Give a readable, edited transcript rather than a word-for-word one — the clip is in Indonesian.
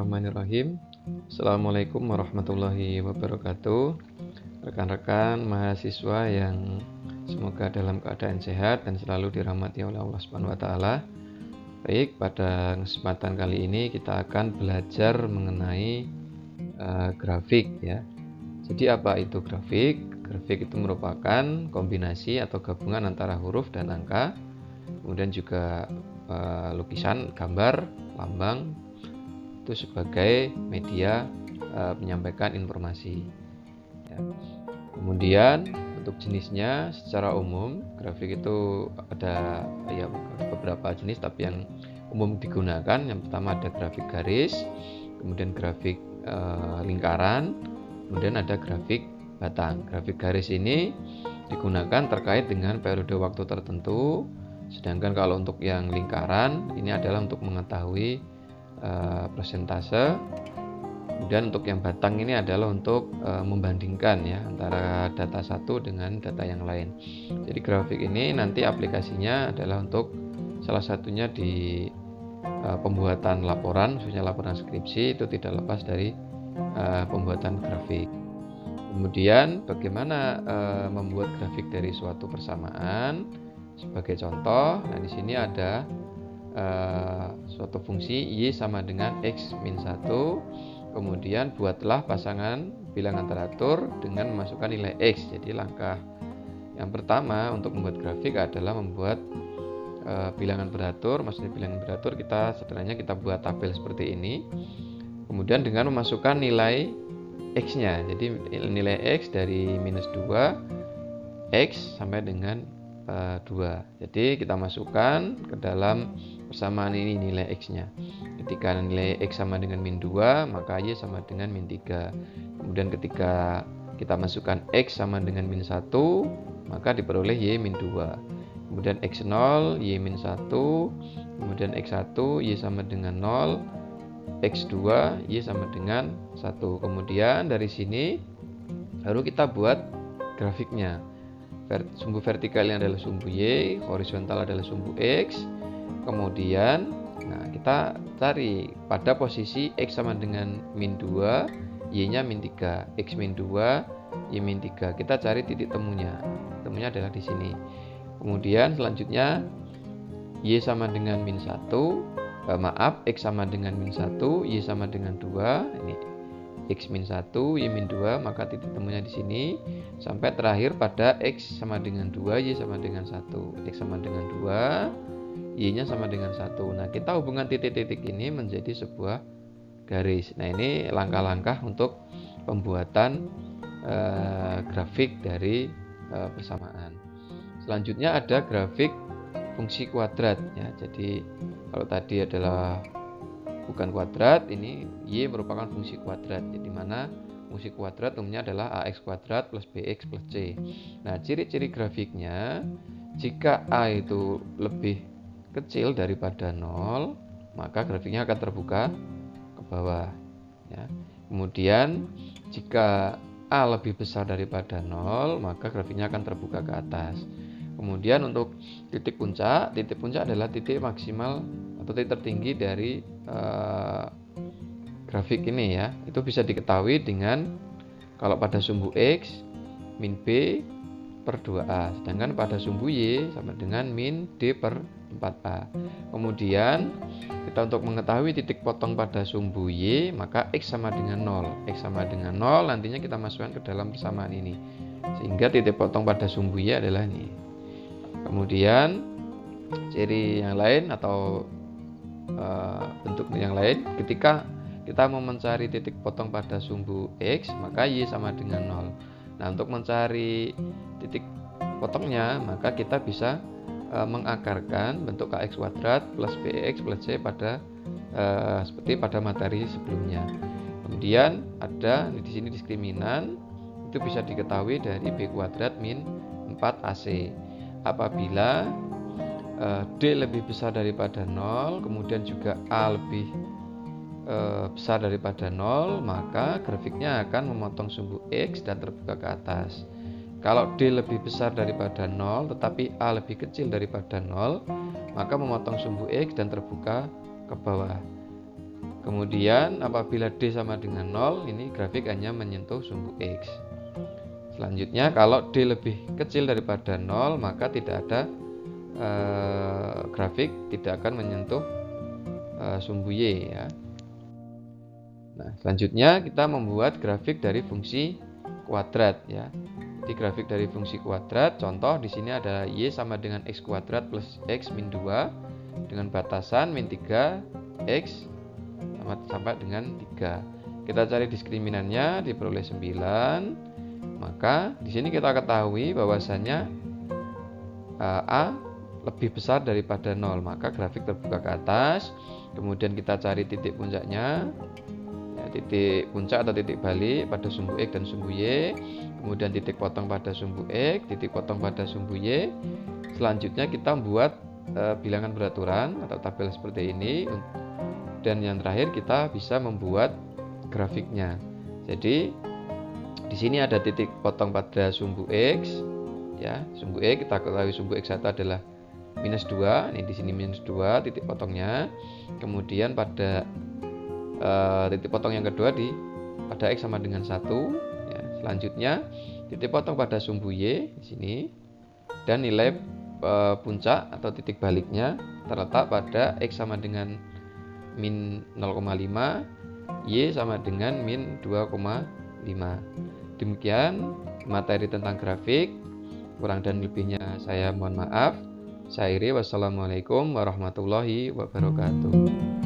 Bismillahirrahmanirrahim. Assalamualaikum warahmatullahi wabarakatuh. Rekan-rekan mahasiswa yang semoga dalam keadaan sehat dan selalu dirahmati oleh Allah Subhanahu wa taala. Baik, pada kesempatan kali ini kita akan belajar mengenai grafik ya. Jadi apa itu grafik? Grafik itu merupakan kombinasi atau gabungan antara huruf dan angka. Kemudian juga lukisan, gambar, lambang itu sebagai media menyampaikan informasi ya. Kemudian untuk jenisnya secara umum grafik itu ada ya beberapa jenis, tapi yang umum digunakan yang pertama ada grafik garis, kemudian grafik lingkaran, kemudian ada grafik batang. Grafik garis ini digunakan terkait dengan periode waktu tertentu, sedangkan kalau untuk yang lingkaran ini adalah untuk mengetahui persentase. Kemudian untuk yang batang ini adalah untuk membandingkan ya antara data satu dengan data yang lain. Jadi grafik ini nanti aplikasinya adalah untuk salah satunya di pembuatan laporan, khususnya laporan skripsi, itu tidak lepas dari pembuatan grafik. Kemudian bagaimana membuat grafik dari suatu persamaan? Sebagai contoh, nah di sini ada suatu fungsi y sama dengan x min 1, kemudian buatlah pasangan bilangan teratur dengan memasukkan nilai x. Jadi langkah yang pertama untuk membuat grafik adalah membuat bilangan beratur. Maksudnya bilangan beratur sederhananya kita buat tabel seperti ini, kemudian dengan memasukkan nilai x nya. Jadi nilai x dari minus 2 x sampai dengan 2. Jadi kita masukkan ke dalam persamaan ini nilai x-nya. Ketika nilai x sama dengan min 2, maka y sama dengan min 3. Kemudian ketika kita masukkan x sama dengan min 1, maka diperoleh y min 2. Kemudian x0, y min 1. Kemudian x1, y sama dengan 0. x2, y sama dengan 1. Kemudian dari sini baru kita buat grafiknya. Sumbu vertikal ini adalah sumbu y, horizontal adalah sumbu x. Kemudian kita cari pada posisi x sama dengan min 2, y nya min 3, x min 2, y min 3. Kita cari titik temunya. Temunya adalah di sini. Kemudian selanjutnya y sama dengan min 1, x sama dengan min 1, y sama dengan 2. Ini x min 1, y min 2, maka titik temunya di sini sampai terakhir pada x sama dengan 2, y sama dengan 1. X sama dengan 2, y nya sama dengan 1. Nah, kita hubungan titik-titik ini menjadi sebuah garis. Nah, ini langkah-langkah untuk pembuatan grafik dari persamaan. Selanjutnya ada grafik fungsi kuadrat ya. Jadi kalau tadi adalah bukan kuadrat, ini y merupakan fungsi kuadrat. Jadi mana fungsi kuadrat umumnya adalah ax kuadrat plus bx plus c. Nah, ciri-ciri grafiknya, jika a itu lebih kecil daripada 0, maka grafiknya akan terbuka ke bawah ya. Kemudian jika a lebih besar daripada 0, maka grafiknya akan terbuka ke atas. Kemudian untuk titik puncak adalah titik maksimal atau titik tertinggi dari grafik ini ya. Itu bisa diketahui dengan kalau pada sumbu x min b per 2a, sedangkan pada sumbu y sama dengan min d per 4a. Kemudian kita untuk mengetahui titik potong pada sumbu y, maka x sama dengan 0. X sama dengan 0 nantinya kita masukkan ke dalam persamaan ini, sehingga titik potong pada sumbu y adalah ini. Kemudian ciri yang lain atau bentuk yang lain, ketika kita mau mencari titik potong pada sumbu x, maka y sama dengan 0. Nah, untuk mencari titik potongnya, maka kita bisa mengakarkan bentuk kx kuadrat plus bx plus c pada seperti pada materi sebelumnya. Kemudian ada di sini diskriminan, itu bisa diketahui dari b kuadrat min 4ac. Apabila d lebih besar daripada 0, kemudian juga a lebih besar daripada 0, maka grafiknya akan memotong sumbu x dan terbuka ke atas. Kalau d lebih besar daripada 0 tetapi a lebih kecil daripada 0, maka memotong sumbu x dan terbuka ke bawah. Kemudian apabila D sama dengan 0, ini grafik hanya menyentuh sumbu X. Selanjutnya kalau D lebih kecil daripada 0, maka tidak ada grafik tidak akan menyentuh sumbu Y ya. Nah, selanjutnya kita membuat grafik dari fungsi kuadrat ya. Jadi grafik dari fungsi kuadrat, contoh di sini ada Y sama dengan X kuadrat plus X min 2 dengan batasan min 3 X sampai dengan 3. Kita cari diskriminannya, diperoleh 9. Maka di sini kita ketahui bahwasannya A lebih besar daripada 0, maka grafik terbuka ke atas. Kemudian kita cari titik puncaknya, ya, titik puncak atau titik balik pada sumbu X dan sumbu Y. Kemudian titik potong pada sumbu X, titik potong pada sumbu Y. Selanjutnya kita membuat bilangan beraturan atau tabel seperti ini. Dan yang terakhir kita bisa membuat grafiknya. Jadi di sini ada titik potong pada sumbu X ya, sumbu X kita ketahui sumbu X1 adalah minus 2. Ini di sini minus 2 titik potongnya. Kemudian pada titik potong yang kedua pada X sama dengan 1 ya. Selanjutnya titik potong pada sumbu Y di sini, dan nilai puncak atau titik baliknya terletak pada X sama dengan min 0,5, Y sama dengan min 2,5. Demikian materi tentang grafik. Kurang dan lebihnya saya mohon maaf. Saya akhiri, wassalamualaikum warahmatullahi wabarakatuh.